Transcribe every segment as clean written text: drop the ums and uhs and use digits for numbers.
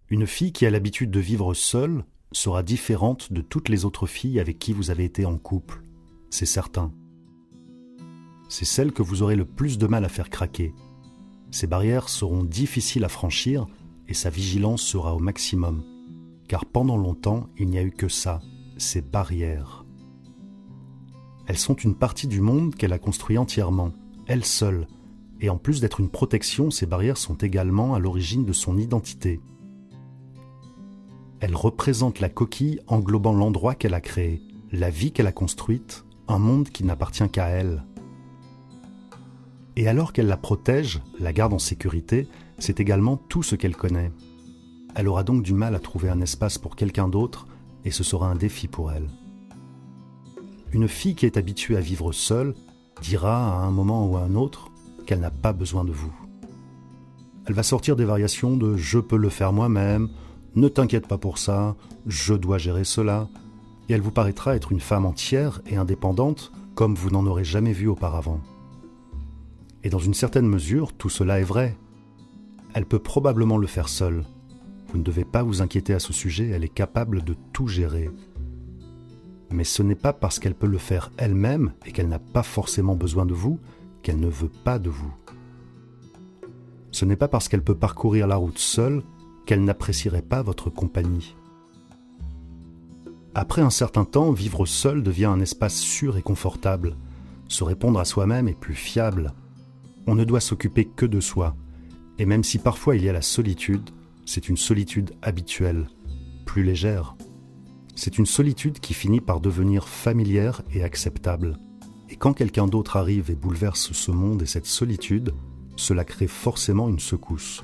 Une fille qui a l'habitude de vivre seule sera différente de toutes les autres filles avec qui vous avez été en couple, c'est certain. C'est celle que vous aurez le plus de mal à faire craquer. Ces barrières seront difficiles à franchir et sa vigilance sera au maximum, car pendant longtemps, il n'y a eu que ça, ces barrières. Elles sont une partie du monde qu'elle a construit entièrement, elle seule, et en plus d'être une protection, ces barrières sont également à l'origine de son identité. Elles représentent la coquille englobant l'endroit qu'elle a créé, la vie qu'elle a construite, un monde qui n'appartient qu'à elle. Et alors qu'elle la protège, la garde en sécurité, c'est également tout ce qu'elle connaît. Elle aura donc du mal à trouver un espace pour quelqu'un d'autre, et ce sera un défi pour elle. Une fille qui est habituée à vivre seule dira à un moment ou à un autre qu'elle n'a pas besoin de vous. Elle va sortir des variations de « je peux le faire moi-même », « ne t'inquiète pas pour ça »,« je dois gérer cela », et elle vous paraîtra être une femme entière et indépendante comme vous n'en aurez jamais vu auparavant. Et dans une certaine mesure, tout cela est vrai. Elle peut probablement le faire seule. Vous ne devez pas vous inquiéter à ce sujet, elle est capable de tout gérer. Mais ce n'est pas parce qu'elle peut le faire elle-même et qu'elle n'a pas forcément besoin de vous qu'elle ne veut pas de vous. Ce n'est pas parce qu'elle peut parcourir la route seule qu'elle n'apprécierait pas votre compagnie. Après un certain temps, vivre seul devient un espace sûr et confortable. Se répondre à soi-même est plus fiable. On ne doit s'occuper que de soi. Et même si parfois il y a la solitude, c'est une solitude habituelle, plus légère. C'est une solitude qui finit par devenir familière et acceptable. Et quand quelqu'un d'autre arrive et bouleverse ce monde et cette solitude, cela crée forcément une secousse.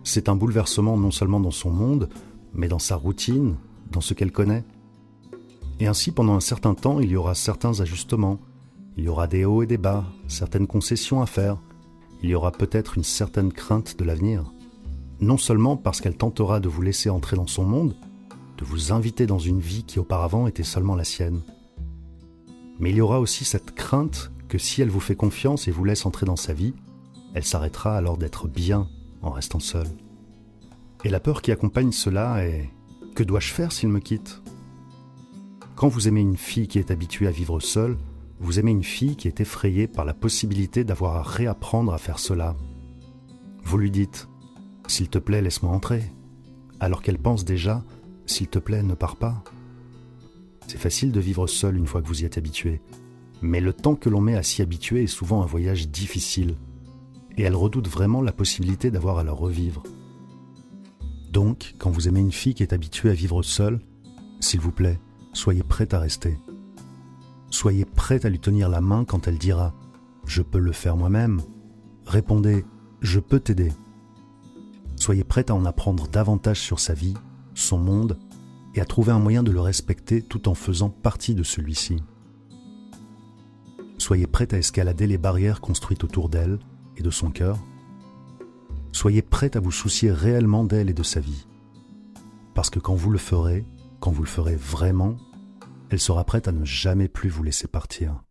C'est un bouleversement non seulement dans son monde, mais dans sa routine, dans ce qu'elle connaît. Et ainsi, pendant un certain temps, il y aura certains ajustements. Il y aura des hauts et des bas, certaines concessions à faire. Il y aura peut-être une certaine crainte de l'avenir. Non seulement parce qu'elle tentera de vous laisser entrer dans son monde, de vous inviter dans une vie qui auparavant était seulement la sienne. Mais il y aura aussi cette crainte que si elle vous fait confiance et vous laisse entrer dans sa vie, elle s'arrêtera alors d'être bien en restant seule. Et la peur qui accompagne cela est « que dois-je faire s'il me quitte ?» Quand vous aimez une fille qui est habituée à vivre seule, vous aimez une fille qui est effrayée par la possibilité d'avoir à réapprendre à faire cela. Vous lui dites « s'il te plaît, laisse-moi entrer », alors qu'elle pense déjà « s'il te plaît, ne pars pas ». C'est facile de vivre seul une fois que vous y êtes habitué, mais le temps que l'on met à s'y habituer est souvent un voyage difficile, et elle redoute vraiment la possibilité d'avoir à le revivre. Donc, quand vous aimez une fille qui est habituée à vivre seule, s'il vous plaît, soyez prête à rester. Soyez prête à lui tenir la main quand elle dira « je peux le faire moi-même ». Répondez « je peux t'aider ». Soyez prête à en apprendre davantage sur sa vie, son monde, et à trouver un moyen de le respecter tout en faisant partie de celui-ci. Soyez prête à escalader les barrières construites autour d'elle et de son cœur. Soyez prête à vous soucier réellement d'elle et de sa vie. Parce que quand vous le ferez vraiment, elle sera prête à ne jamais plus vous laisser partir.